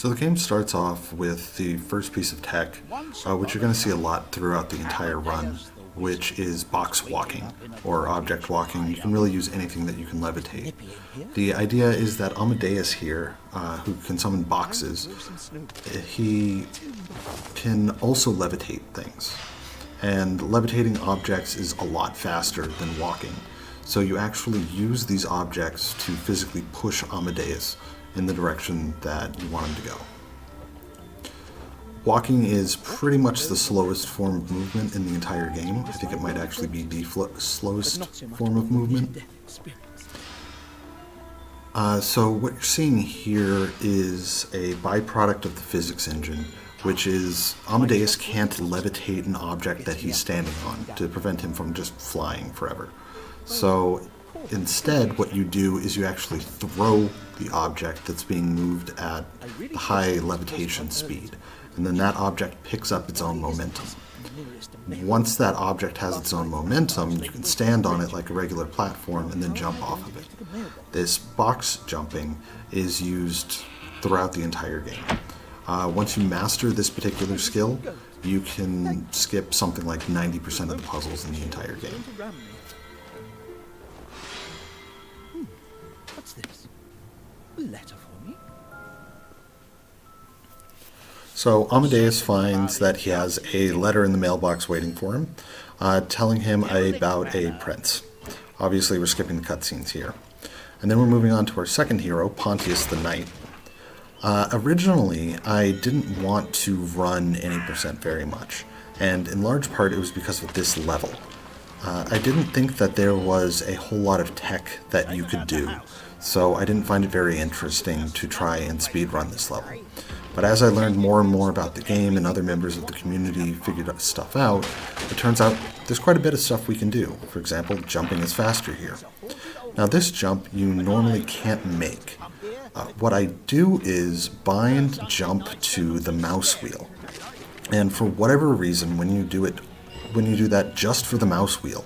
So the game starts off with the first piece of tech, which you're going to see a lot throughout the entire run, which is box walking, or object walking. You can really use anything that you can levitate. The idea is that Amadeus here, who can summon boxes, he can also levitate things. And levitating objects is a lot faster than walking. So you actually use these objects to physically push Amadeus in the direction that you want him to go. Walking is pretty much the slowest form of movement in the entire game. I think it might actually be the slowest form of movement. So what you're seeing here is a byproduct of the physics engine, which is Amadeus can't levitate an object that he's standing on to prevent him from just flying forever. So instead, what you do is you actually throw the object that's being moved at the high levitation speed, and then that object picks up its own momentum. Once that object has its own momentum, you can stand on it like a regular platform and then jump off of it. This box jumping is used throughout the entire game. Once you master this particular skill, you can skip something like 90% of the puzzles in the entire game. What's this? A letter for me? So Amadeus finds that he has a letter in the mailbox waiting for him, telling him about a prince. Obviously, we're skipping the cutscenes here. And then we're moving on to our second hero, Pontius the Knight. Originally, I didn't want to run any percent very much, and in large part it was because of this level. I didn't think that there was a whole lot of tech that you could do, so I didn't find it very interesting to try and speedrun this level. But as I learned more and more about the game and other members of the community figured stuff out, it turns out there's quite a bit of stuff we can do. For example, jumping is faster here. Now this jump you normally can't make. What I do is bind jump to the mouse wheel. And for whatever reason, when you do that just for the mouse wheel,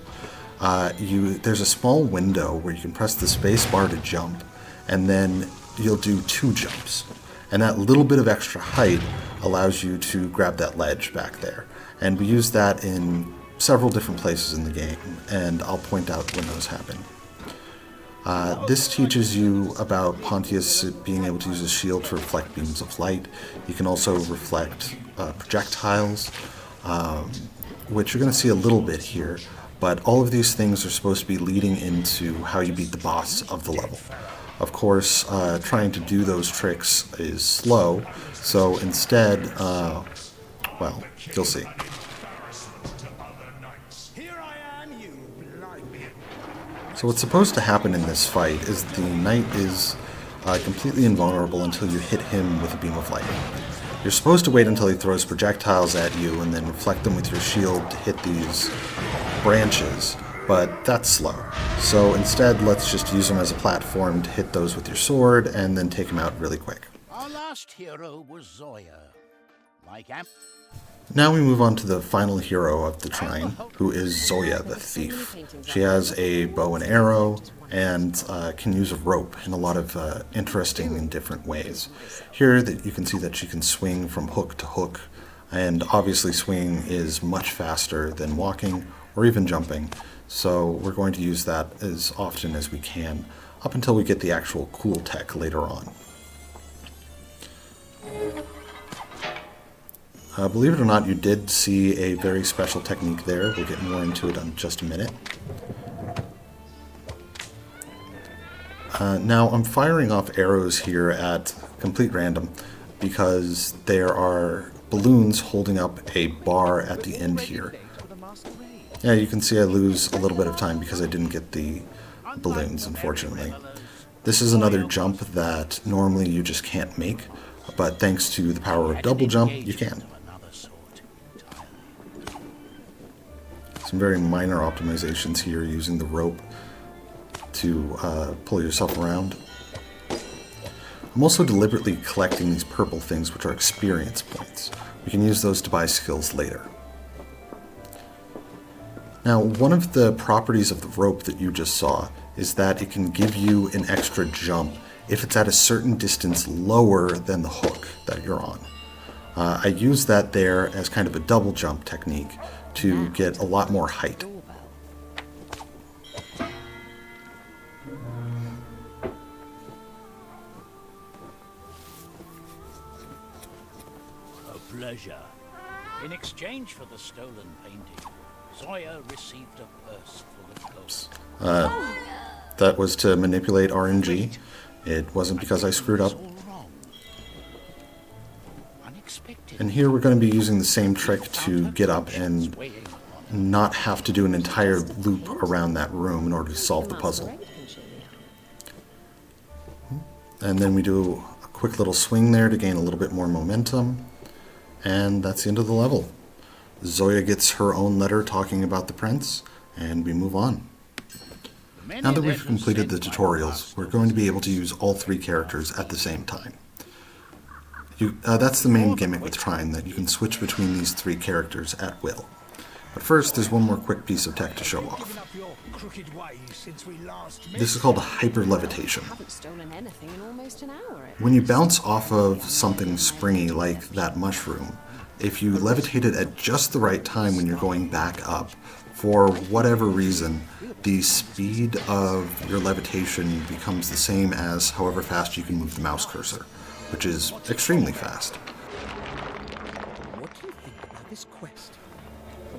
there's a small window where you can press the space bar to jump, and then you'll do 2 jumps. And that little bit of extra height allows you to grab that ledge back there. And we use that in several different places in the game, and I'll point out when those happen. This teaches you about Pontius being able to use his shield to reflect beams of light. You can also reflect projectiles, which you're going to see a little bit here, but all of these things are supposed to be leading into how you beat the boss of the level. Of course, trying to do those tricks is slow, so instead, well, you'll see. So what's supposed to happen in this fight is the knight is completely invulnerable until you hit him with a beam of light. You're supposed to wait until he throws projectiles at you and then reflect them with your shield to hit these branches, but that's slow. So instead, let's just use him as a platform to hit those with your sword and then take him out really quick. Our last hero was Zoya. Now we move on to the final hero of the Trine, who is Zoya the Thief. She has a bow and arrow and can use a rope in a lot of interesting and different ways. Here that you can see that she can swing from hook to hook, and obviously swinging is much faster than walking or even jumping, so we're going to use that as often as we can up until we get the actual cool tech later on. Believe it or not, you did see a very special technique there. We'll get more into it in just a minute. Now, I'm firing off arrows here at complete random because there are balloons holding up a bar at the end here. Yeah, you can see I lose a little bit of time because I didn't get the balloons, unfortunately. This is another jump that normally you just can't make, but thanks to the power of double jump, you can. Some very minor optimizations here using the rope to pull yourself around. I'm also deliberately collecting these purple things, which are experience points. We can use those to buy skills later. Now, one of the properties of the rope that you just saw is that it can give you an extra jump if it's at a certain distance lower than the hook that you're on. I use that there as kind of a double jump technique to get a lot more height. A pleasure. In exchange for the stolen painting, Zoya received a purse full of gold. That was to manipulate RNG. It wasn't because I screwed up. All wrong. Unexpected. And here we're going to be using the same trick to get up and not have to do an entire loop around that room in order to solve the puzzle. And then we do a quick little swing there to gain a little bit more momentum. And that's the end of the level. Zoya gets her own letter talking about the prince, and we move on. Now that we've completed the tutorials, we're going to be able to use all three characters at the same time. That's the main gimmick with Trine, that you can switch between these three characters at will. But first, there's one more quick piece of tech to show off. This is called hyper-levitation. When you bounce off of something springy like that mushroom, if you levitate it at just the right time when you're going back up, for whatever reason, the speed of your levitation becomes the same as however fast you can move the mouse cursor, which is extremely fast. What do you think about this quest?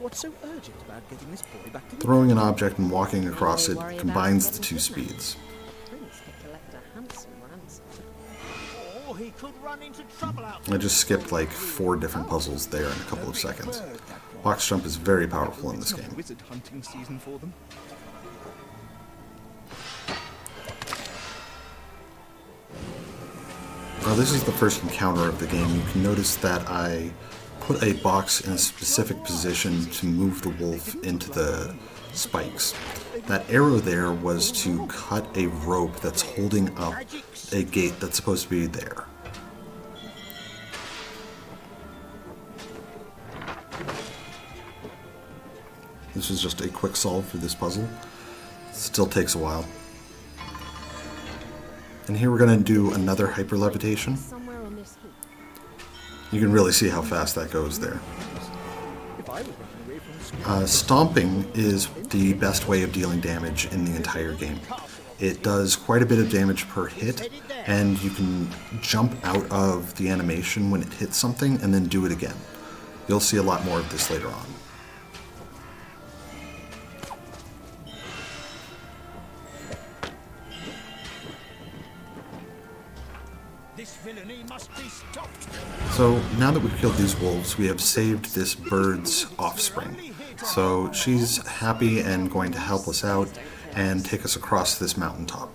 What's so urgent about getting this boy back to the Throwing an object and walking across it combines the two speeds. Or he could run into trouble out I just skipped like 4 different puzzles there in a couple of seconds. Box jump is very powerful in this game. wizard hunting season for them? Now this is the first encounter of the game. You can notice that I put a box in a specific position to move the wolf into the spikes. That arrow there was to cut a rope that's holding up a gate that's supposed to be there. This is just a quick solve for this puzzle. Still takes a while. And here we're going to do another hyper-levitation. You can really see how fast that goes there. Stomping is the best way of dealing damage in the entire game. It does quite a bit of damage per hit, and you can jump out of the animation when it hits something and then do it again. You'll see a lot more of this later on. This villainy must be stopped. So now that we've killed these wolves, we have saved this bird's offspring. So she's happy and going to help us out and take us across this mountaintop.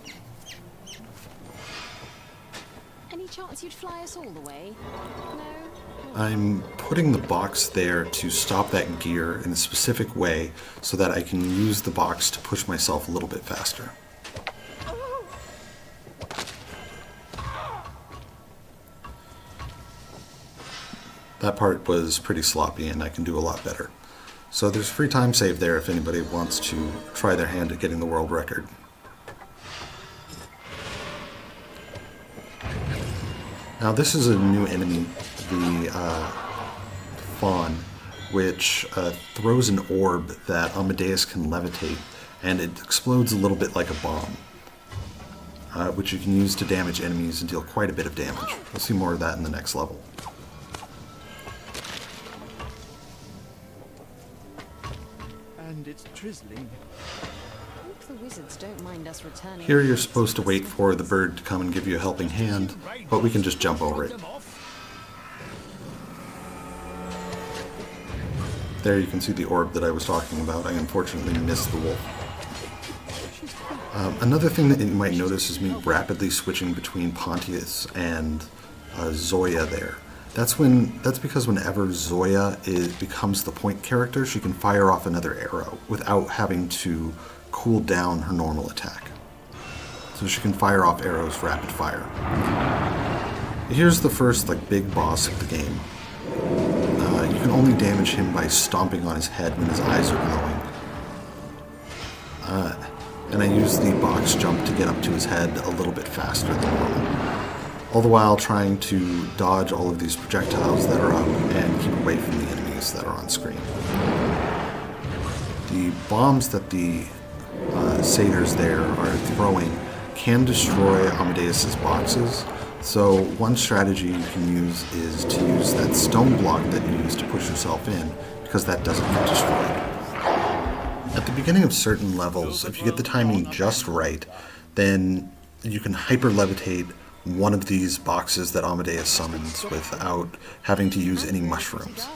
Any chance you'd fly us all the way? No? I'm putting the box there to stop that gear in a specific way so that I can use the box to push myself a little bit faster. That part was pretty sloppy and I can do a lot better. So there's free time save there if anybody wants to try their hand at getting the world record. Now this is a new enemy, the fawn, which throws an orb that Amadeus can levitate, and it explodes a little bit like a bomb, which you can use to damage enemies and deal quite a bit of damage. We'll see more of that in the next level. And it's drizzling. Hope the wizards don't mind us returning. Here you're supposed to wait for the bird to come and give you a helping hand, but we can just jump over it. There you can see the orb that I was talking about. I unfortunately missed the wolf. Another thing that you might notice is me rapidly switching between Pontius and Zoya there. That's because whenever Zoya becomes the point character, she can fire off another arrow without having to cool down her normal attack. So she can fire off arrows rapid fire. Here's the first big boss of the game. You can only damage him by stomping on his head when his eyes are glowing. and I use the box jump to get up to his head a little bit faster than normal. All the while trying to dodge all of these projectiles that are up and keep away from the enemies that are on screen. The bombs that the satyrs there are throwing can destroy Amadeus's boxes, so one strategy you can use is to use that stone block that you use to push yourself in, because that doesn't get destroyed. At the beginning of certain levels, if you get the timing just right, then you can hyper-levitate one of these boxes that Amadeus summons without having to use any mushrooms.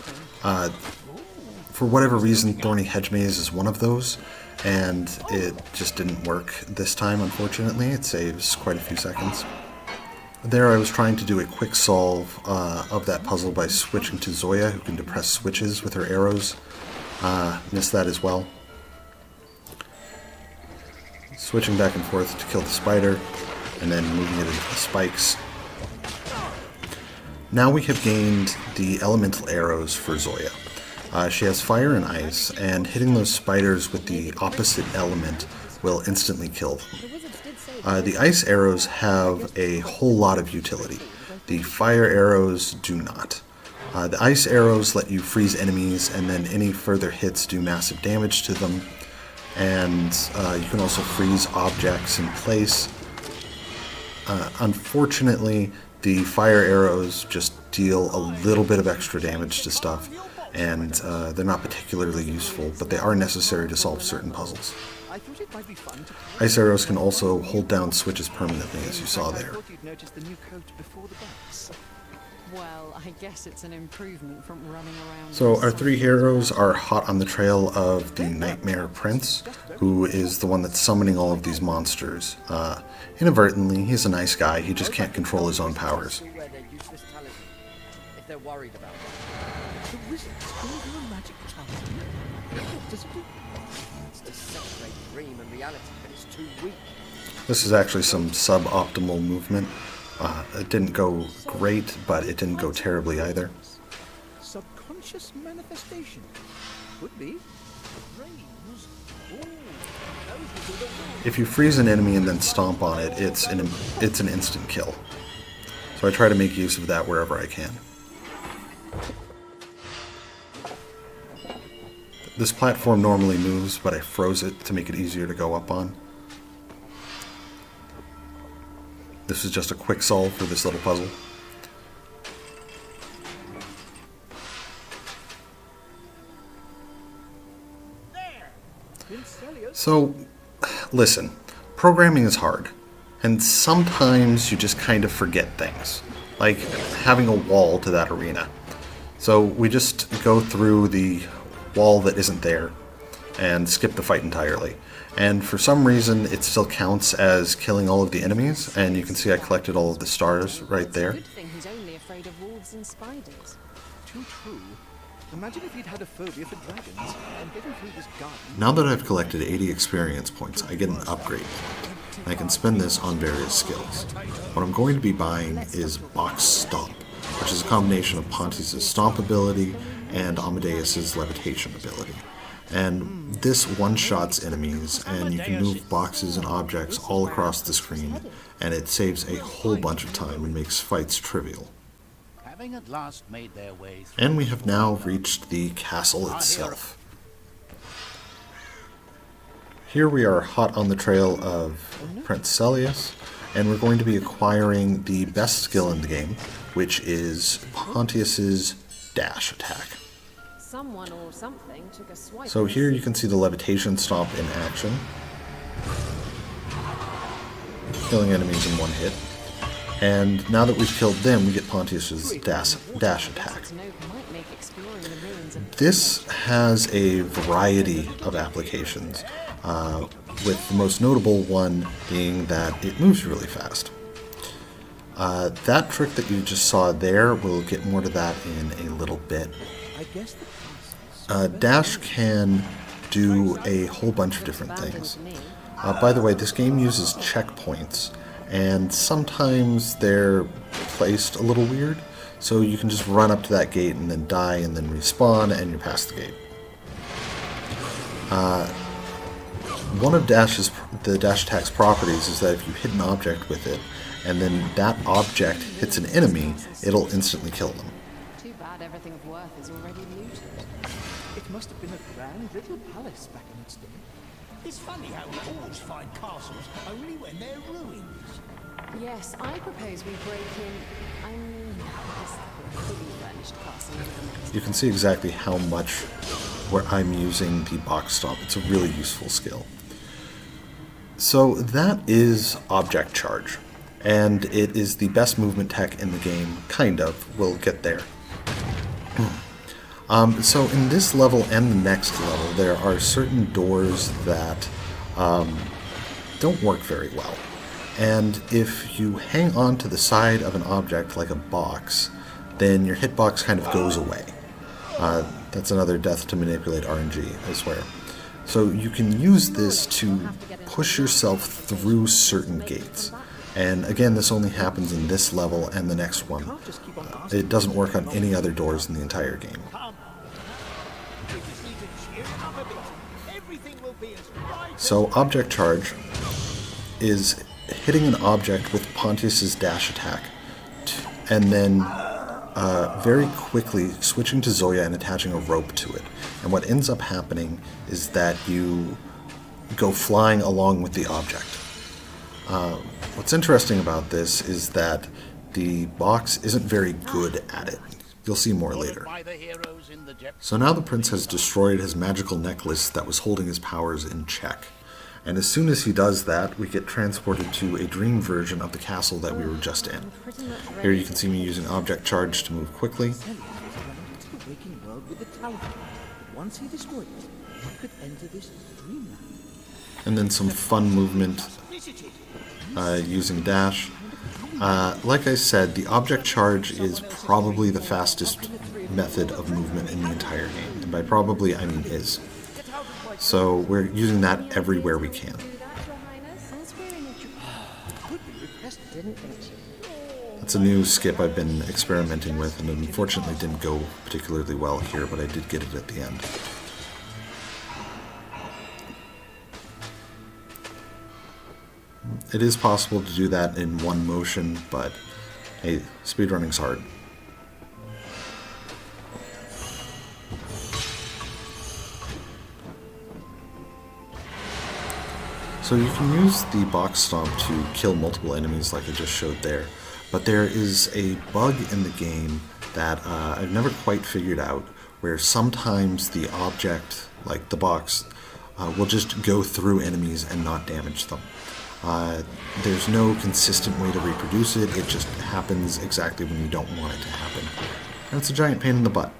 For whatever reason, Thorny Hedge Maze is one of those, and it just didn't work this time, unfortunately. It saves quite a few seconds. There I was trying to do a quick solve of that puzzle by switching to Zoya, who can depress switches with her arrows. Missed that as well. Switching back and forth to kill the spider, and then moving it into the spikes. Now we have gained the elemental arrows for Zoya. She has fire and ice, and hitting those spiders with the opposite element will instantly kill them. The ice arrows have a whole lot of utility. The fire arrows do not. The ice arrows let you freeze enemies, and then any further hits do massive damage to them. And you can also freeze objects in place. Unfortunately, the fire arrows just deal a little bit of extra damage to stuff, and they're not particularly useful, but they are necessary to solve certain puzzles. Ice arrows can also hold down switches permanently, as you saw there. Well, I guess it's an improvement from running around. So our three heroes are hot on the trail of the Nightmare Prince, who is the one that's summoning all of these monsters. Inadvertently, he's a nice guy, he just can't control his own powers. If they're worried about that. The wizards gave you a magic talisman. What does it do? It's to separate dream and reality, but it's too weak. This is actually some suboptimal movement. It didn't go great, but it didn't go terribly either. Subconscious manifestation. Could be. Dreams. If you freeze an enemy and then stomp on it, it's an instant kill. So I try to make use of that wherever I can. This platform normally moves, but I froze it to make it easier to go up on. This is just a quick solve for this little puzzle. So, listen, programming is hard, and sometimes you just kind of forget things, like having a wall to that arena. So we just go through the wall that isn't there and skip the fight entirely. And for some reason, it still counts as killing all of the enemies, and you can see I collected all of the stars right there. Good thing he's only afraid of wolves and spiders. Too true. Imagine if he'd had a phobia for dragons and getting through this garden. Now that I've collected 80 experience points, I get an upgrade. And I can spend this on various skills. What I'm going to be buying is Box Stomp, which is a combination of Pontius' Stomp ability and Amadeus' Levitation ability. And this one-shots enemies, and you can move boxes and objects all across the screen, and it saves a whole bunch of time and makes fights trivial. Having at last made their way through, And we have now reached the castle itself. Here we are hot on the trail of Prince Celius, and we're going to be acquiring the best skill in the game, which is Pontius's dash attack. Someone or something took a swipe. So here you can see the levitation stomp in action, killing enemies in one hit. And now that we've killed them, we get Pontius's dash attack. This has a variety of applications, with the most notable one being that it moves really fast. That trick that you just saw there, we'll get more to that in a little bit. Dash can do a whole bunch of different things. By the way, this game uses checkpoints, and sometimes they're placed a little weird, so you can just run up to that gate and then die and then respawn and you're past the gate. one of the dash attack's properties is that if you hit an object with it, and then that object hits an enemy, it'll instantly kill them. Too bad everything of worth is already looted. It must have been a grand little palace back in its day. It's funny how we always find castles only when they're ruins. Yes, I propose we break in. I mean, this fully furnished castle. You can see exactly how much where I'm using the box stomp. It's a really useful skill. So that is Object Charge, and it is the best movement tech in the game, kind of. We'll get there. So in this level and the next level, there are certain doors that don't work very well. And if you hang on to the side of an object like a box, then your hitbox kind of goes away. That's another death to manipulate RNG, I swear. So you can use this to push yourself through certain gates. And again, this only happens in this level and the next one. It doesn't work on any other doors in the entire game. So Object Charge is hitting an object with Pontius's dash attack, and then very quickly switching to Zoya and attaching a rope to it. And what ends up happening is that you go flying along with the object. What's interesting about this is that the box isn't very good at it. You'll see more later. So now the prince has destroyed his magical necklace that was holding his powers in check. And as soon as he does that, we get transported to a dream version of the castle that we were just in. Here you can see me using Object Charge to move quickly. Once he destroyed it, he could enter this dreamland. And then some fun movement using dash. Like I said, the Object Charge is probably the fastest method of movement in the entire game. And by probably, I mean is. So we're using that everywhere we can. That's a new skip I've been experimenting with, and unfortunately didn't go particularly well here, but I did get it at the end. It is possible to do that in one motion, but hey, speedrunning's hard. So you can use the box stomp to kill multiple enemies like I just showed there, but there is a bug in the game that I've never quite figured out, where sometimes the object, like the box, will just go through enemies and not damage them. There's no consistent way to reproduce it, it just happens exactly when you don't want it to happen. And it's a giant pain in the butt.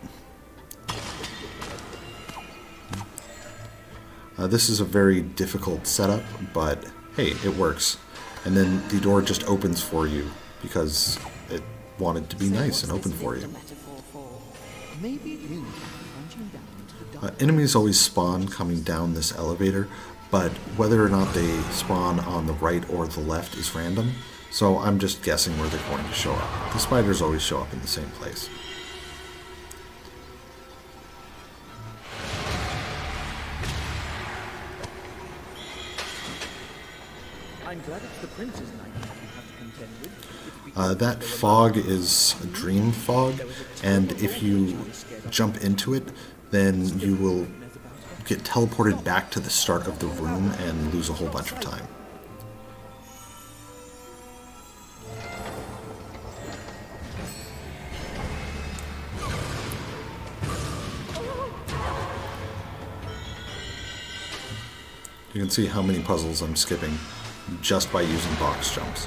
This is a very difficult setup, but hey, it works. And then the door just opens for you because it wanted to be nice and open for you. Enemies always spawn coming down this elevator, but whether or not they spawn on the right or the left is random, so I'm just guessing where they're going to show up. The spiders always show up in the same place. I'm glad it's the prince's night you have to contend with. That fog is a dream fog, and if you jump into it, then you will get teleported back to the start of the room and lose a whole bunch of time. You can see how many puzzles I'm skipping just by using box jumps.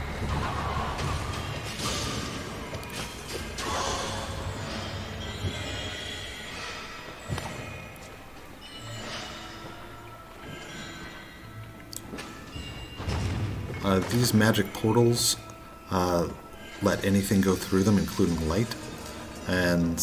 These magic portals let anything go through them, including light, and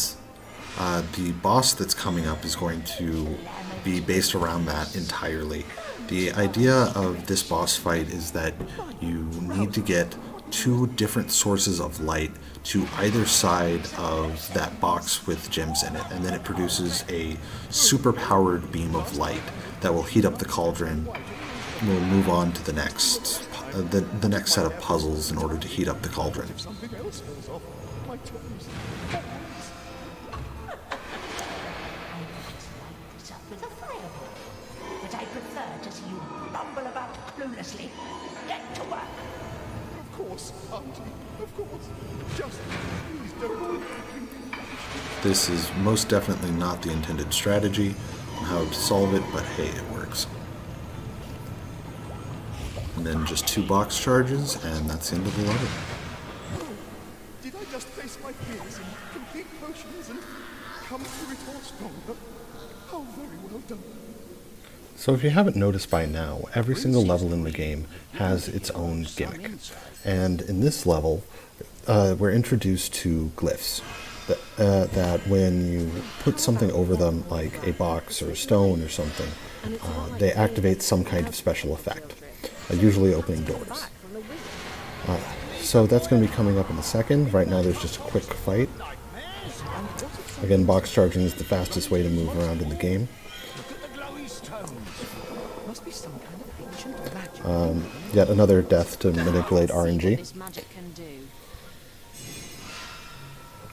the boss that's coming up is going to be based around that entirely. The idea of this boss fight is that you need to get two different sources of light to either side of that box with gems in it, and then it produces a super powered beam of light that will heat up the cauldron we'll move on to the next the next set of puzzles in order to heat up the cauldron. Something else goes off. My toes. This up with a fireball. But I prefer to see you bumble about cluelessly. Get to work. Of course, Auntie. Of course. Just please don't. This is most definitely not the intended strategy on how to solve it, but hey, it works. And then just 2 box charges, and that's the end of the level. Did I just face my fears and complete potions and come through it all stronger? Oh, very well done. So if you haven't noticed by now, every single level in the game has its own gimmick. And in this level, we're introduced to glyphs. That when you put something over them, like a box or a stone or something, they activate some kind of special effect, usually opening doors. So that's going to be coming up in a second. Right now there's just a quick fight. Again, box charging is the fastest way to move around in the game. Must be some kind of ancient magic. Yet another death to manipulate RNG. This magic can do.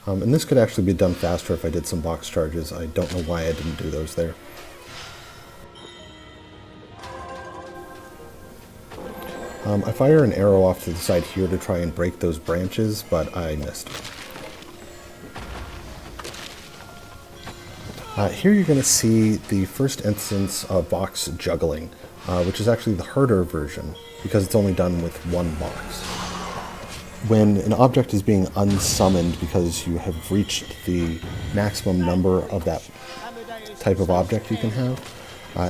And this could actually be done faster if I did some box charges. I don't know why I didn't do those there. I fire an arrow off to the side here to try and break those branches, but I missed. Here you're going to see the first instance of box juggling, which is actually the harder version, because it's only done with one box. When an object is being unsummoned because you have reached the maximum number of that type of object you can have,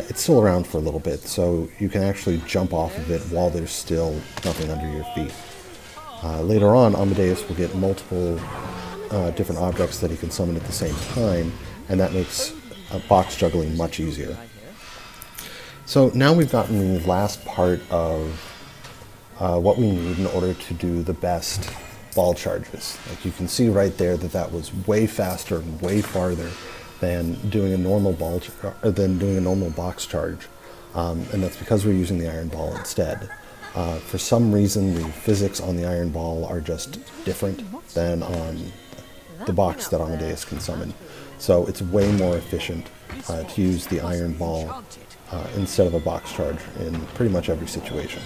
it's still around for a little bit, so you can actually jump off of it while there's still nothing under your feet. Later on, Amadeus will get multiple different objects that he can summon at the same time, and that makes box juggling much easier. So now we've gotten the last part of what we need in order to do the best ball charges. Like you can see right there that was way faster and way farther than doing a normal box charge, and that's because we're using the iron ball instead. For some reason, the physics on the iron ball are just different than on the box that Amadeus can summon. So it's way more efficient to use the iron ball instead of a box charge in pretty much every situation.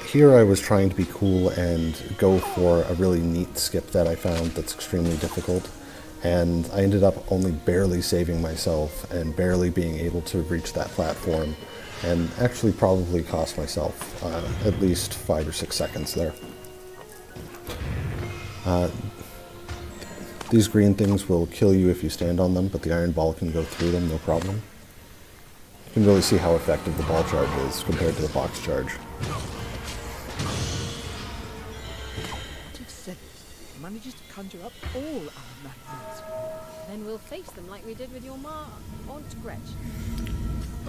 Here I was trying to be cool and go for a really neat skip that I found that's extremely difficult, and I ended up only barely saving myself and barely being able to reach that platform, and actually probably cost myself at least 5 or 6 seconds there. These green things will kill you if you stand on them, but the iron ball can go through them no problem. You can really see how effective the ball charge is compared to the box charge. Manages to conjure up all our nightmares. Then we'll face them like we did with your Aunt Gretchen.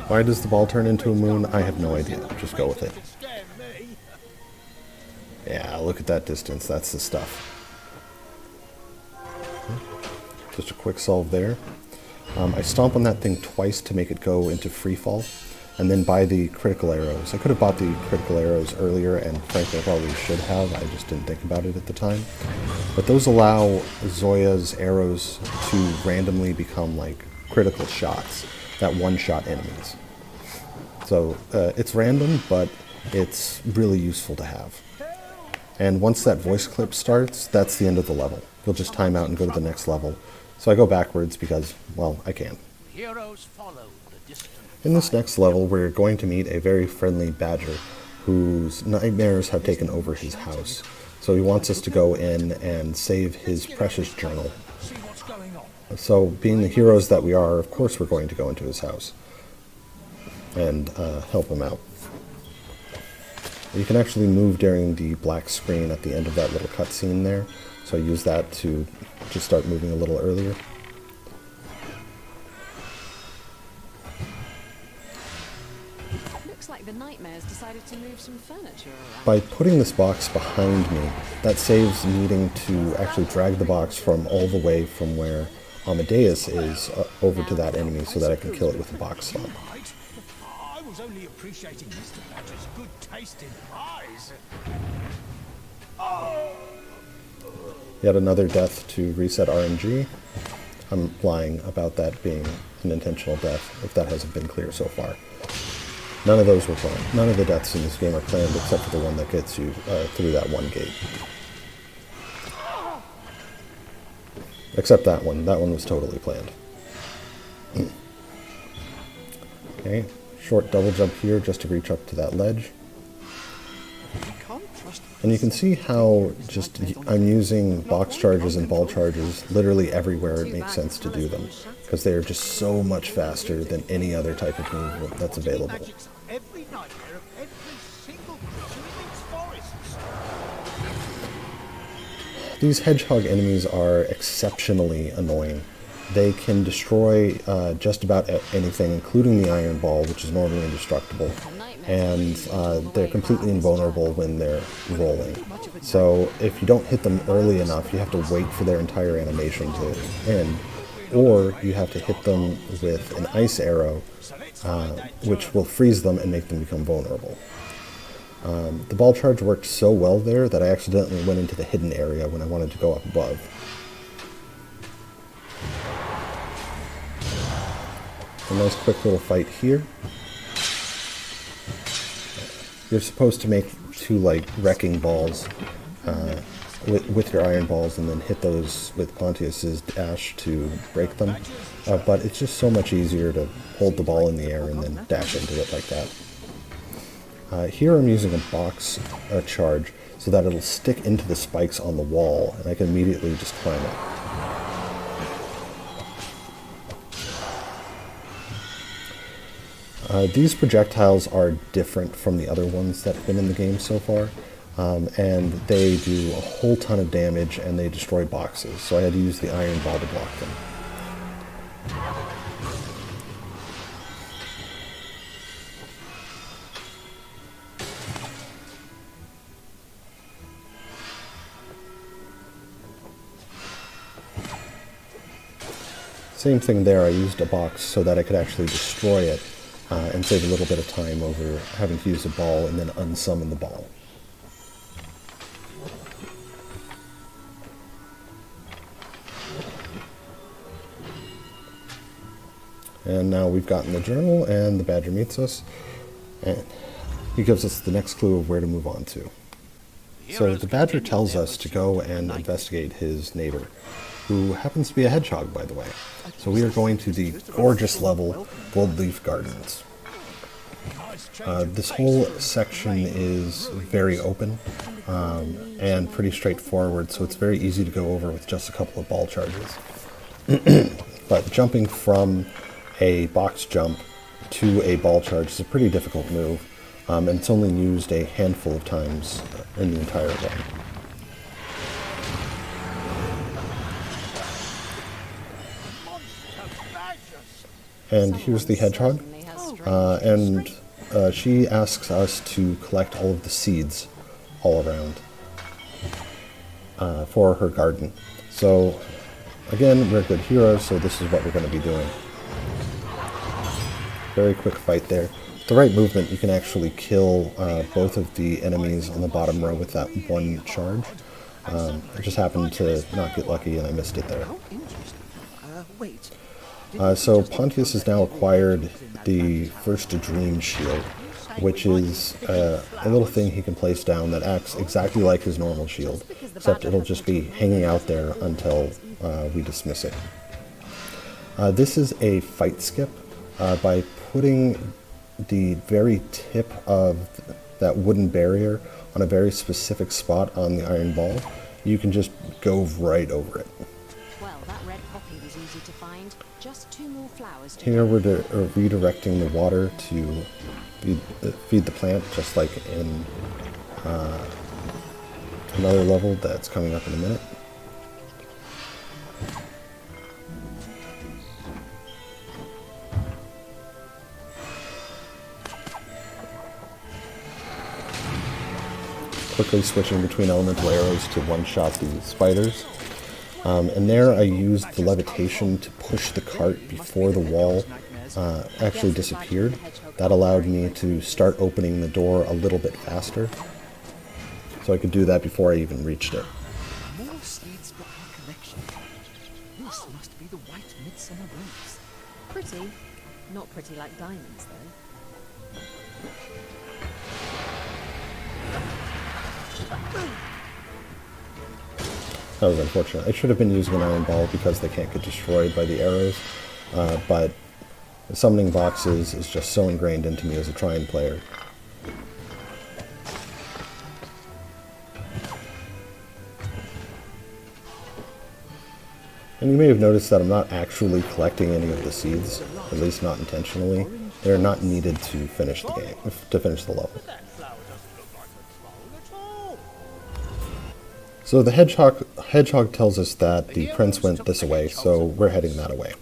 Why does the ball turn into a moon? I have no idea. Just go with it. Yeah, look at that distance. That's the stuff. Just a quick solve there. I stomp on that thing twice to make it go into free fall, and then buy the critical arrows. I could have bought the critical arrows earlier, and frankly I probably should have. I just didn't think about it at the time. But those allow Zoya's arrows to randomly become like critical shots that one-shot enemies. So it's random, but it's really useful to have. And once that voice clip starts, that's the end of the level. You'll just time out and go to the next level. So I go backwards because, well, I can. Heroes follow the distant. In this next level, we're going to meet a very friendly badger whose nightmares have taken over his house. So he wants us to go in and save his precious journal. See what's going on. So being the heroes that we are, of course we're going to go into his house and help him out. You can actually move during the black screen at the end of that little cutscene there. So I use that to just start moving a little earlier. Looks like the nightmares decided to move some furniture around. By putting this box behind me, that saves needing to actually drag the box from all the way from where Amadeus is over to that enemy so that I can kill it with a box stomp. was only appreciating Mr. Badger's good taste in pies. Yet another death to reset RNG. I'm lying about that being an intentional death, if that hasn't been clear so far. None of those were planned. None of the deaths in this game are planned except for the one that gets you through that one gate. Except that one. That one was totally planned. Okay, short double jump here just to reach up to that ledge. And you can see how just I'm using box charges and ball charges literally everywhere it makes sense to do them, because they are just so much faster than any other type of move that's available. Every nightmare of every single creature in its forests. These hedgehog enemies are exceptionally annoying. They can destroy just about anything, including the iron ball, which is normally indestructible. And they're completely invulnerable when they're rolling. So if you don't hit them early enough, you have to wait for their entire animation to end. Or you have to hit them with an ice arrow, which will freeze them and make them become vulnerable. The ball charge worked so well there that I accidentally went into the hidden area when I wanted to go up above. A nice quick little fight here. You're supposed to make two like wrecking balls with your iron balls and then hit those with Pontius's dash to break them. But it's just so much easier to hold the ball in the air and then dash into it like that. Here I'm using a box charge so that it'll stick into the spikes on the wall and I can immediately just climb up. These projectiles are different from the other ones that have been in the game so far, and they do a whole ton of damage and they destroy boxes, so I had to use the iron ball to block them. Same thing there, I used a box so that I could actually destroy it. And save a little bit of time over having to use a ball and then unsummon the ball. And now we've gotten the journal and the badger meets us. And he gives us the next clue of where to move on to. So the badger tells us to go and investigate his neighbor, who happens to be a hedgehog, by the way. So we are going to the gorgeous level Goldleaf Gardens. This whole section is very open and pretty straightforward, so it's very easy to go over with just a couple of ball charges. But jumping from a box jump to a ball charge is a pretty difficult move, and it's only used a handful of times in the entire run. And here's the hedgehog, and she asks us to collect all of the seeds all around for her garden. So again, we're good heroes, so this is what we're going to be doing. Very quick fight there. With the right movement, you can actually kill both of the enemies on the bottom row with that one charge. I just happened to not get lucky and I missed it there. So Pontius has now acquired the first Dream Shield, which is a little thing he can place down that acts exactly like his normal shield, except it'll just be hanging out there until we dismiss it. This is a fight skip. By putting the very tip of that wooden barrier on a very specific spot on the iron ball, you can just go right over it. Well, that red poppy was easy to find. Just 2 more flowers to Here we're redirecting the water to feed the plant, just like in another level that's coming up in a minute. Quickly switching between elemental arrows to one-shot the spiders. And there I used the levitation to push the cart before the wall actually disappeared. That allowed me to start opening the door a little bit faster. So I could do that before I even reached it. More seeds for our collection. This must be the white midsummer rose. Pretty. Not pretty like diamonds, though. That was unfortunate. I should have been using an iron ball because they can't get destroyed by the arrows, but summoning boxes is just so ingrained into me as a Trine player. And you may have noticed that I'm not actually collecting any of the seeds, at least not intentionally. They're not needed to finish the game, to finish the level. So the hedgehog tells us that the prince went this way, so we're heading that way.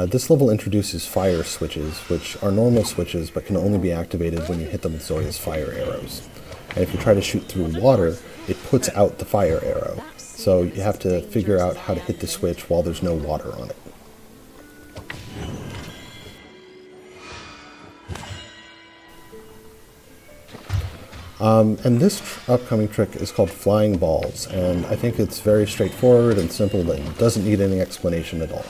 This level introduces fire switches, which are normal switches but can only be activated when you hit them with Zoya's fire arrows. And if you try to shoot through water, it puts out the fire arrow. So you have to figure out how to hit the switch while there's no water on it. And this upcoming trick is called flying balls, and I think it's very straightforward and simple and doesn't need any explanation at all.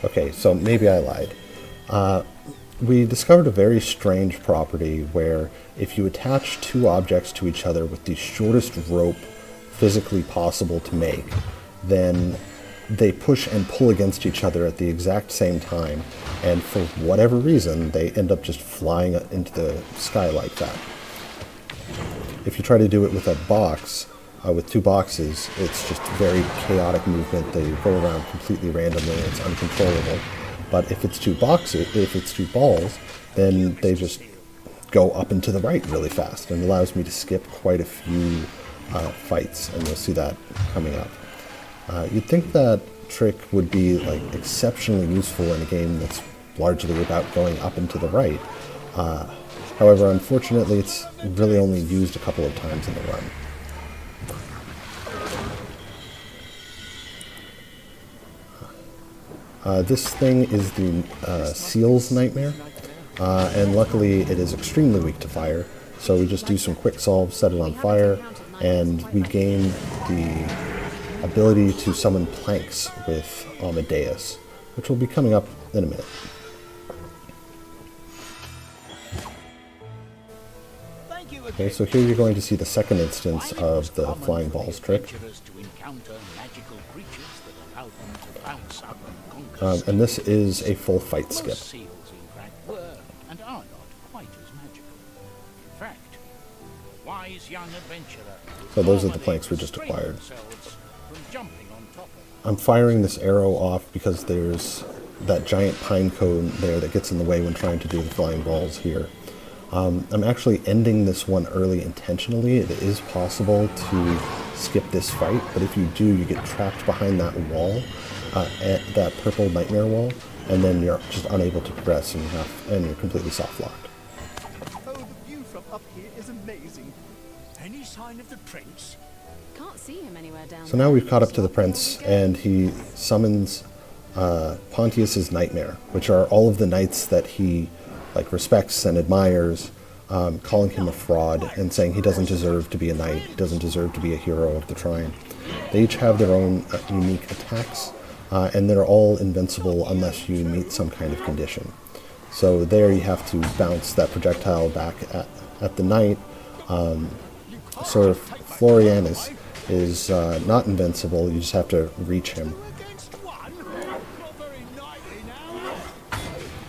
Okay, so maybe I lied. We discovered a very strange property where if you attach two objects to each other with the shortest rope physically possible to make, then they push and pull against each other at the exact same time, and for whatever reason, they end up just flying into the sky like that. If you try to do it with a box, with two boxes, it's just very chaotic movement. They go around completely randomly, and it's uncontrollable. But if it's two balls, then they just go up and to the right really fast, and allows me to skip quite a few fights, and you'll see that coming up. You'd think that trick would be like exceptionally useful in a game that's largely about going up and to the right. However, unfortunately, it's really only used a couple of times in the run. This thing is the Seal's Nightmare, and luckily it is extremely weak to fire, so we just do some quick solves, set it on fire, and we gain the ability to summon planks with Amadeus, which will be coming up in a minute. Okay, so here you're going to see the second instance of the flying balls trick. And this is a full fight skip. So those are the planks we just acquired. I'm firing this arrow off because there's that giant pine cone there that gets in the way when trying to do the flying balls here. I'm actually ending this one early intentionally. It is possible to skip this fight, but if you do, you get trapped behind that wall, that purple nightmare wall, and then you're just unable to progress, and you're completely soft-locked. Oh, the view from up here is amazing. Any sign of the prince? Can't see him anywhere down So now we've caught up to the prince, and he summons Pontius's Nightmare, which are all of the knights that he respects and admires, calling him a fraud and saying he doesn't deserve to be a knight, he doesn't deserve to be a hero of the Trine. They each have their own unique attacks, and they're all invincible unless you meet some kind of condition. So there you have to bounce that projectile back at the knight. Sort of Florian is not invincible, you just have to reach him.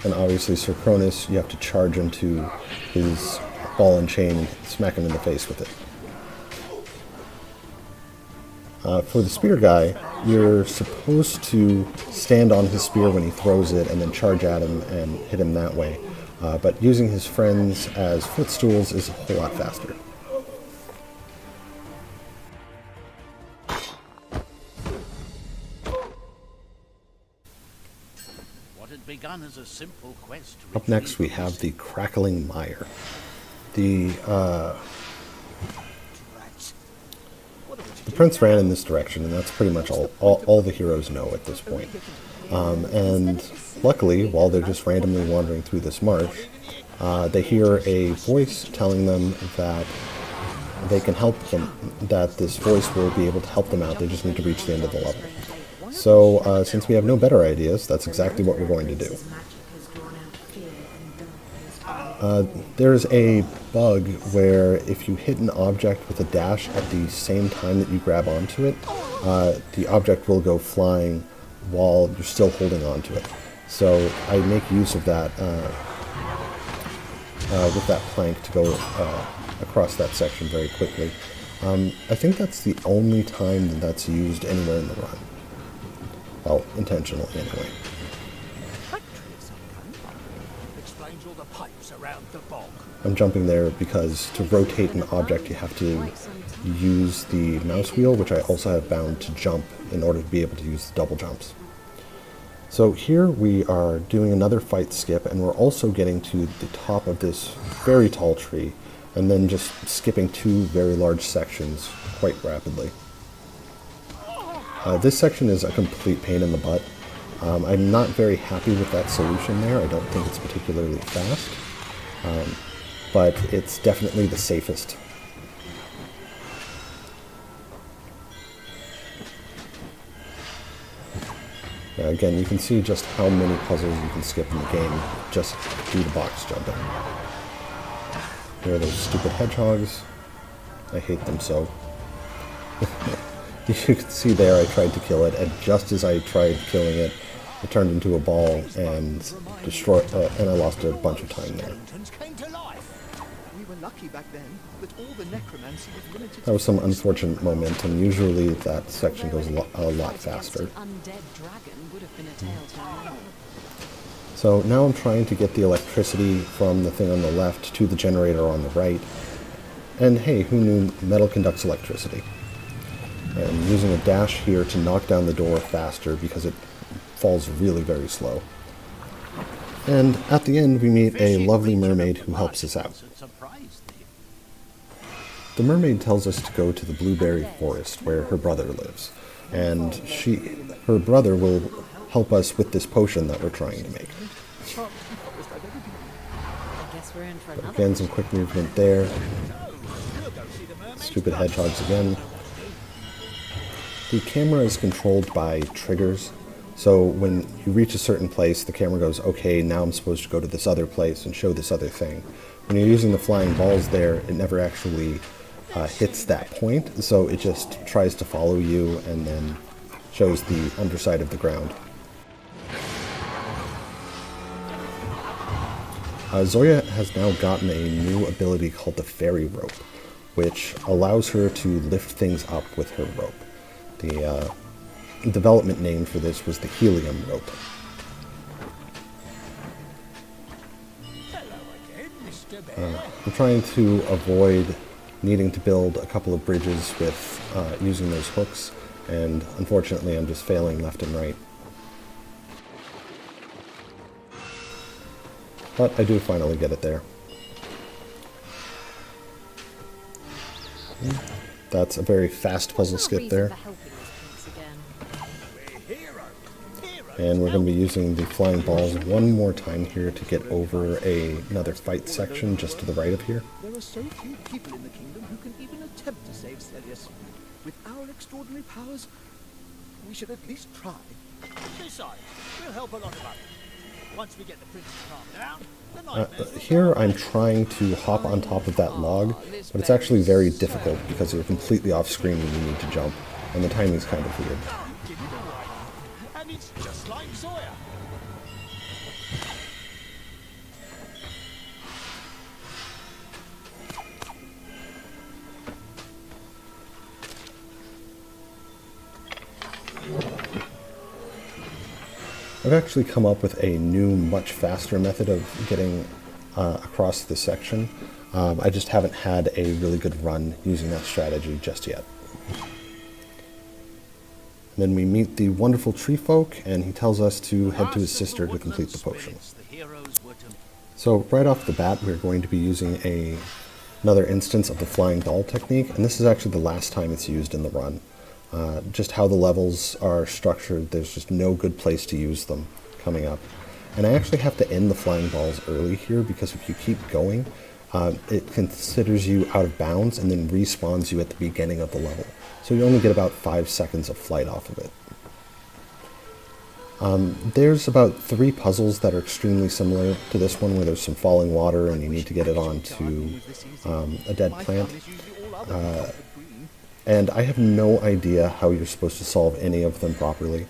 And obviously Sir Cronus, you have to charge into his ball and chain and smack him in the face with it. For the spear guy, you're supposed to stand on his spear when he throws it and then charge at him and hit him that way. But using his friends as footstools is a whole lot faster. As a simple quest to Up next we have the Crackling Mire. The prince ran in this direction, and that's pretty much all the heroes know at this point. And luckily, while they're just randomly wandering through this marsh, they hear a voice telling them that they can help them, that this voice will be able to help them out. They just need to reach the end of the level. So, since we have no better ideas, that's exactly what we're going to do. There's a bug where if you hit an object with a dash at the same time that you grab onto it, the object will go flying while you're still holding onto it. So I make use of that with that plank to go across that section very quickly. I think that's the only time that that's used anywhere in the run. Well, intentionally anyway. Explains all the pipes around the bog. I'm jumping there because to rotate an object you have to use the mouse wheel, which I also have bound to jump in order to be able to use the double jumps. So here we are doing another fight skip, and we're also getting to the top of this very tall tree, and then just skipping two very large sections quite rapidly. This section is a complete pain in the butt. I'm not very happy with that solution there. I don't think it's particularly fast, but it's definitely the safest. Now again, you can see just how many puzzles you can skip in the game just due to box jumping. Here are those stupid hedgehogs. I hate them so. You can see there I tried to kill it, and just as I tried killing it, it turned into a ball and destroyed, and I lost a bunch of time there. We were lucky back then that all the necromancy was limited. That was some unfortunate momentum. Usually that section goes a lot faster. So now I'm trying to get the electricity from the thing on the left to the generator on the right. And hey, who knew metal conducts electricity? And using a dash here to knock down the door faster because it falls really very slow. And at the end we meet a lovely mermaid who helps us out. The mermaid tells us to go to the blueberry forest where her brother lives, and her brother will help us with this potion that we're trying to make. Again, some quick movement there. Stupid hedgehogs again. The camera is controlled by triggers, so when you reach a certain place, the camera goes, okay, now I'm supposed to go to this other place and show this other thing. When you're using the flying balls there, it never actually hits that point, so it just tries to follow you and then shows the underside of the ground. Zoya has now gotten a new ability called the fairy rope, which allows her to lift things up with her rope. The development name for this was the helium rope. I'm trying to avoid needing to build a couple of bridges with using those hooks, and unfortunately I'm just failing left and right. But I do finally get it there. That's a very fast puzzle skip there. And we're going to be using the flying balls one more time here to get over another fight section just to the right of here. There are so few people in the kingdom who can even attempt to save Celius. With our extraordinary powers, we should at least try. Besides, we'll help a lot of others. Once we get the prince to calm down, the nightmares Here I'm trying to hop on top of that log, but it's actually very difficult because you're completely off screen when you need to jump, and the timing's kind of weird. give it away. And it's just like Zoya. I've actually come up with a new, much faster method of getting across this section. I just haven't had a really good run using that strategy just yet. And then we meet the wonderful tree folk, and he tells us to head to his sister to complete the potion. So right off the bat, we're going to be using a another instance of the flying ball technique, and this is actually the last time it's used in the run. Just how the levels are structured, there's just no good place to use them coming up. And I actually have to end the flying balls early here, because if you keep going, it considers you out of bounds and then respawns you at the beginning of the level. So you only get about 5 seconds of flight off of it. There's about 3 puzzles that are extremely similar to this one, where there's some falling water and you need to get it onto a dead plant. And I have no idea how you're supposed to solve any of them properly.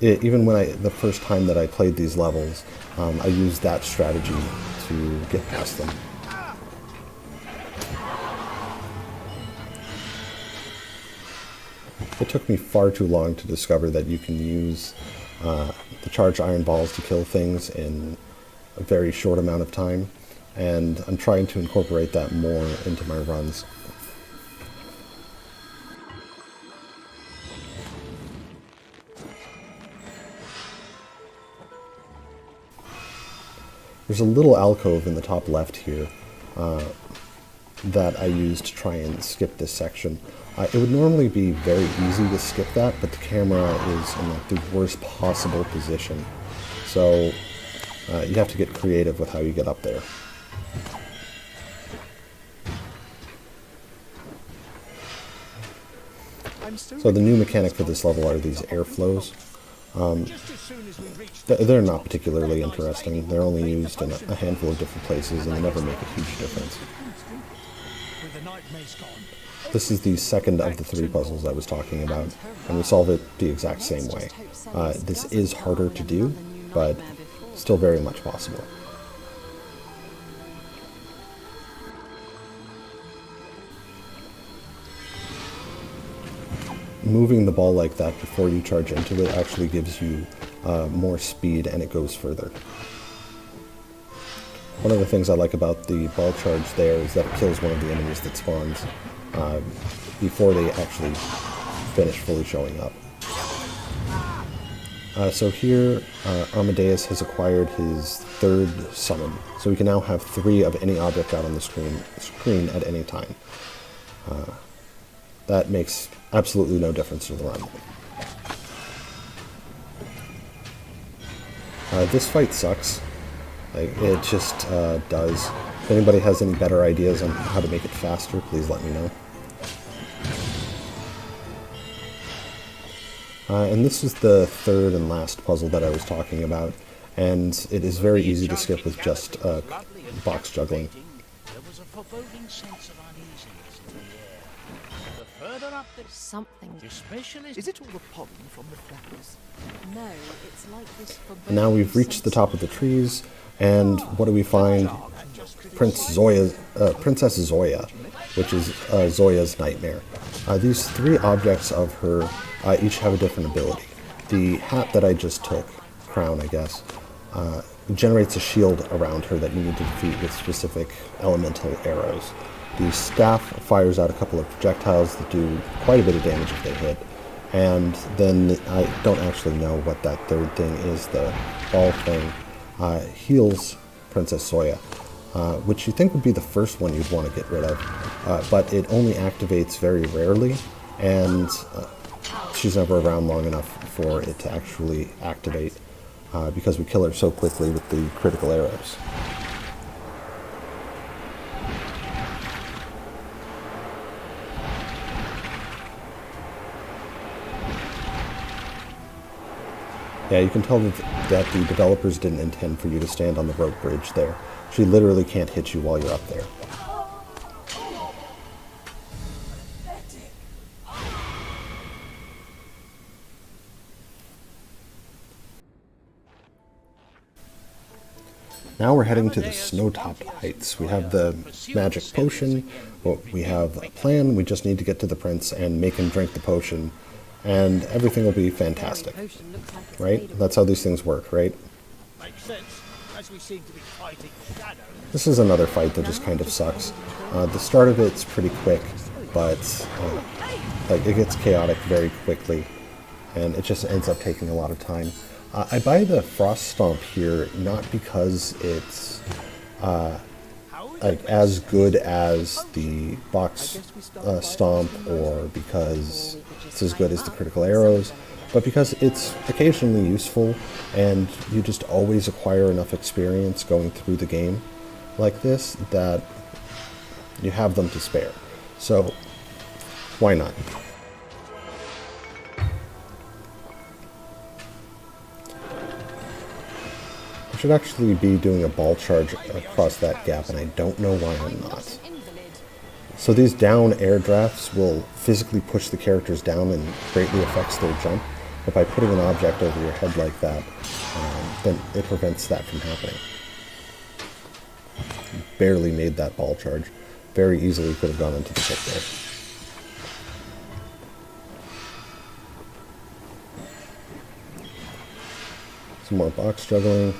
Even when the first time that I played these levels, I used that strategy to get past them. It took me far too long to discover that you can use the charged iron balls to kill things in a very short amount of time, and I'm trying to incorporate that more into my runs. There's a little alcove in the top left here that I used to try and skip this section. It would normally be very easy to skip that, but the camera is in like the worst possible position. So you have to get creative with how you get up there. So the new mechanic for this level are these airflows. They're not particularly interesting. They're only used in a handful of different places, and they never make a huge difference. This is the second of the 3 puzzles I was talking about, and we solve it the exact same way. This is harder to do, but still very much possible. Moving the ball like that before you charge into it actually gives you more speed, and it goes further. One of the things I like about the ball charge there is that it kills one of the enemies that spawns before they actually finish fully showing up. So here, Amadeus has acquired his 3rd summon, so we can now have 3 of any object out on the screen at any time. That makes absolutely no difference to the run. This fight sucks. It just does. If anybody has any better ideas on how to make it faster, please let me know. And this is the 3rd and last puzzle that I was talking about, and it is very easy to skip with just box juggling. There was a foreboding sense of uneasiness in the air. The further up the Something. specialist Is it all the pollen from the flowers? No, it's like this for And now we've reached the top of the trees, and what do we find? Princess Zoya, which is Zoya's nightmare. These 3 objects of her each have a different ability. The hat that I just took, crown I guess, generates a shield around her that you need to defeat with specific elemental arrows. The staff fires out a couple of projectiles that do quite a bit of damage if they hit. And then I don't actually know what that 3rd thing is, the ball thing, heals Princess Zoya, which you think would be the first one you'd want to get rid of, but it only activates very rarely, and she's never around long enough for it to actually activate, because we kill her so quickly with the critical arrows. Yeah, you can tell that the developers didn't intend for you to stand on the rope bridge there. She literally can't hit you while you're up there. Now we're heading to the snow-topped heights. We have the magic potion, we have a plan, we just need to get to the prince and make him drink the potion, and everything will be fantastic. Right? That's how these things work, right? makes sense, as we seem to be fighting shadows. This is another fight that just kind of sucks. The start of it's pretty quick, but like it gets chaotic very quickly, and it just ends up taking a lot of time. I buy the Frost Stomp here not because it's like as good as the box stomp, or because it's as good as the critical arrows, but because it's occasionally useful, and you just always acquire enough experience going through the game like this that you have them to spare. So why not? I should actually be doing a ball charge across that gap, and I don't know why I'm not. So these down air drafts will physically push the characters down and greatly affects their jump, but by putting an object over your head like that, then it prevents that from happening. Barely made that ball charge. Very easily could have gone into the pit there. Some more box juggling.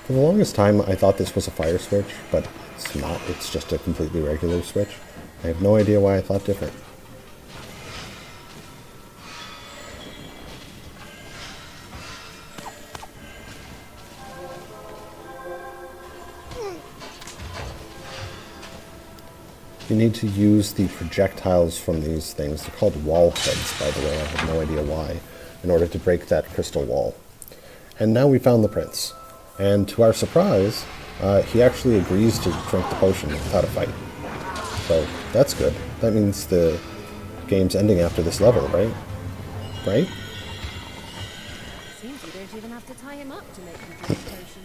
For the longest time, I thought this was a fire switch, but it's not. It's just a completely regular switch. I have no idea why I thought different. You need to use the projectiles from these things. They're called wall heads, by the way. I have no idea why, in order to break that crystal wall. And now we found the prince. And to our surprise, he actually agrees to drink the potion without a fight. So that's good. That means the game's ending after this level, right? Right? Seems you don't even have to tie him up to make him drink the potion.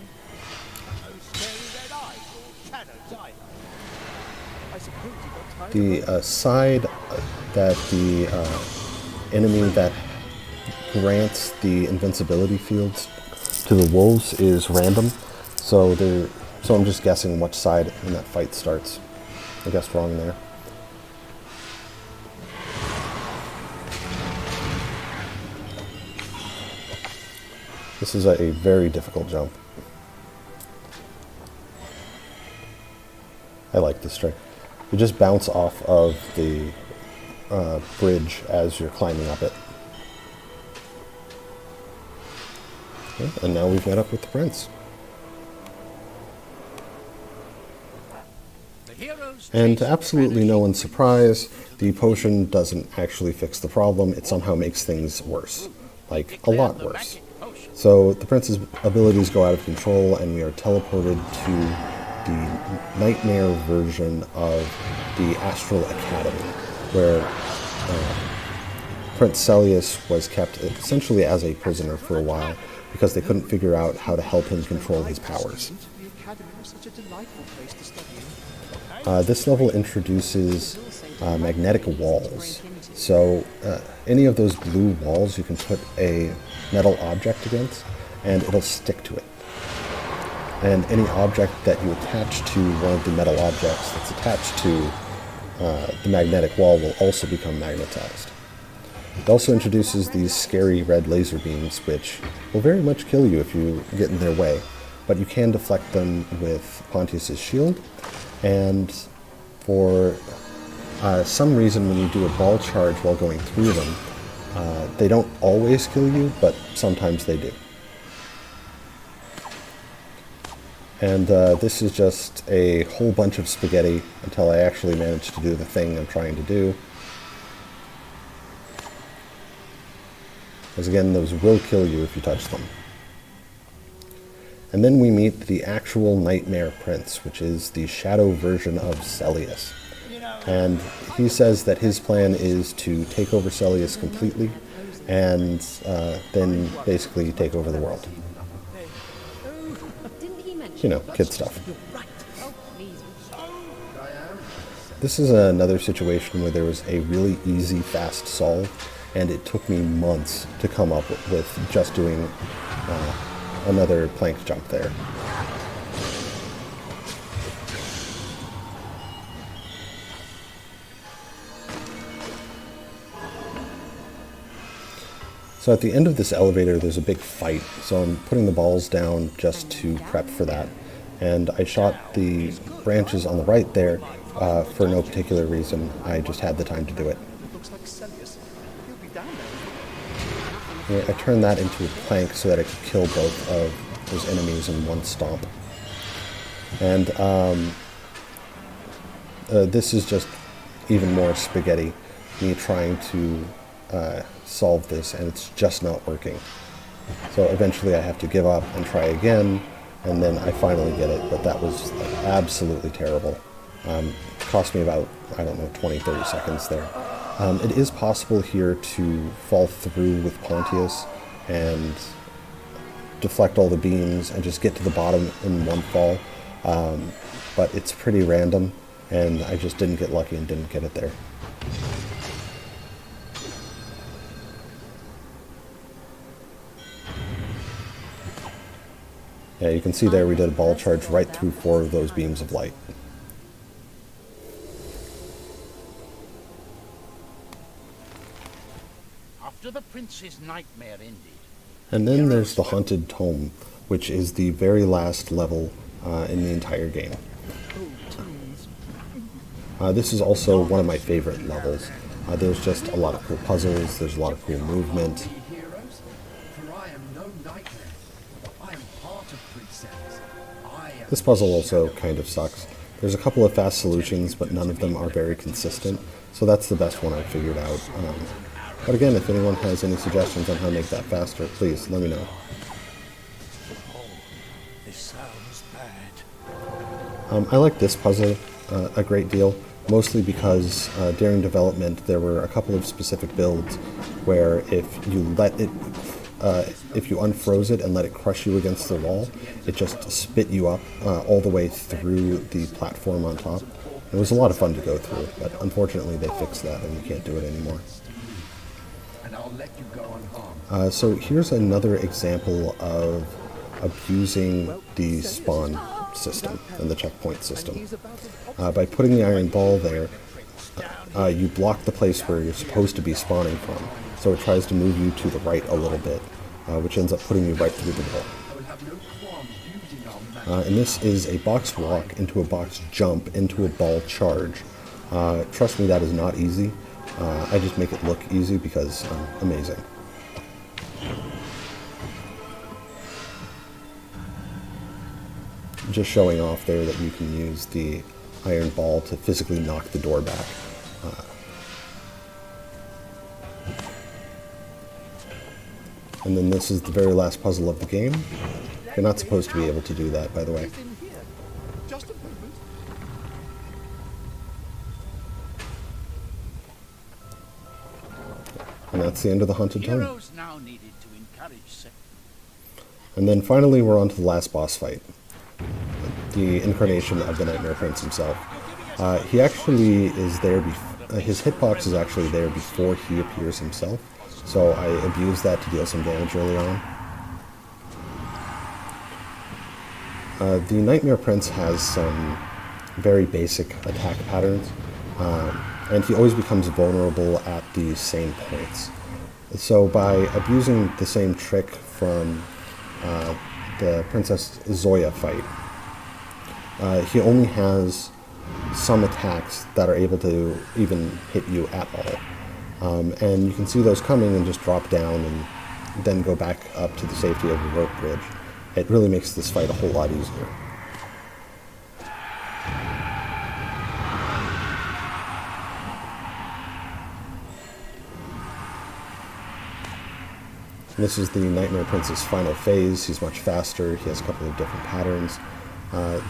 The side that the enemy that grants the invincibility fields to the wolves is random, so I'm just guessing which side when that fight starts. I guessed wrong there. This is a very difficult jump. I like this trick. You just bounce off of the bridge as you're climbing up it. Okay, and now we've met up with the prince. And to absolutely no one's surprise, the potion doesn't actually fix the problem. It somehow makes things worse. Like, a lot worse. So the prince's abilities go out of control, and we are teleported to the nightmare version of the Astral Academy, where Prince Celius was kept essentially as a prisoner for a while because they couldn't figure out how to help him control his powers. This level introduces magnetic walls. So any of those blue walls you can put a metal object against, and it'll stick to it. And any object that you attach to one of the metal objects that's attached to the magnetic wall will also become magnetized. It also introduces these scary red laser beams, which will very much kill you if you get in their way, but you can deflect them with Pontius's shield, and for some reason when you do a ball charge while going through them, they don't always kill you, but sometimes they do. And this is just a whole bunch of spaghetti until I actually manage to do the thing I'm trying to do. Because again, those will kill you if you touch them. And then we meet the actual Nightmare Prince, which is the shadow version of Celius. And he says that his plan is to take over Celius completely, and then basically take over the world. You know, kid stuff. This is another situation where there was a really easy, fast solve, and it took me months to come up with just doing another plank jump there. So at the end of this elevator, there's a big fight, so I'm putting the balls down just to prep for that. And I shot the branches on the right there for no particular reason. I just had the time to do it. I turned that into a plank so that I could kill both of those enemies in one stomp. And this is just even more spaghetti, me trying to solve this, and it's just not working. So eventually I have to give up and try again, and then I finally get it, but that was like, absolutely terrible. Cost me about, I don't know, 20-30 seconds there. It is possible here to fall through with Pontius and deflect all the beams and just get to the bottom in one fall, but it's pretty random, and I just didn't get lucky and didn't get it there. Yeah, you can see there we did a ball charge right through 4 of those beams of light. After the prince's nightmare ended, And then there's the Haunted Tome, which is the very last level in the entire game. This is also one of my favorite levels. There's just a lot of cool puzzles, there's a lot of cool movement. This puzzle also kind of sucks. There's a couple of fast solutions, but none of them are very consistent, so that's the best one I've figured out. But again, if anyone has any suggestions on how to make that faster, please let me know. this sounds bad. I like this puzzle a great deal, mostly because during development there were a couple of specific builds where if you unfroze it and let it crush you against the wall, it just spit you up all the way through the platform on top. It was a lot of fun to go through, but unfortunately they fixed that and you can't do it anymore. So here's another example of abusing the spawn system and the checkpoint system. By putting the iron ball there, you block the place where you're supposed to be spawning from, so it tries to move you to the right a little bit, which ends up putting you right through the wall. And this is a box walk into a box jump into a ball charge. Trust me, that is not easy. I just make it look easy because I'm amazing. Just showing off there that you can use the iron ball to physically knock the door back. And then this is the very last puzzle of the game. You're not supposed to be able to do that, by the way. Just a moment. And that's the end of the Haunted Tome. Heroes now needed to encourage And then finally we're on to the last boss fight. The incarnation of the Nightmare Prince himself. He actually is there, his hitbox is actually there before he appears himself, so I abused that to deal some damage early on. The Nightmare Prince has some very basic attack patterns, and he always becomes vulnerable at the same points. So by abusing the same trick from the Princess Zoya fight, he only has some attacks that are able to even hit you at all. And you can see those coming and just drop down and then go back up to the safety of the rope bridge. It really makes this fight a whole lot easier. This is the Nightmare Prince's final phase. He's much faster, he has a couple of different patterns.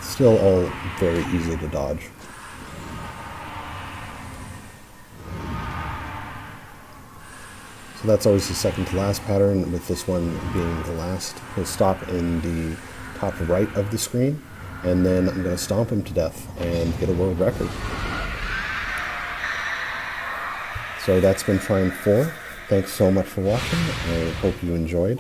Still all very easy to dodge. So that's always the second to last pattern, with this one being the last. He'll stop in the top right of the screen, and then I'm going to stomp him to death and get a world record. So that's been Trine 4. Thanks so much for watching. I hope you enjoyed.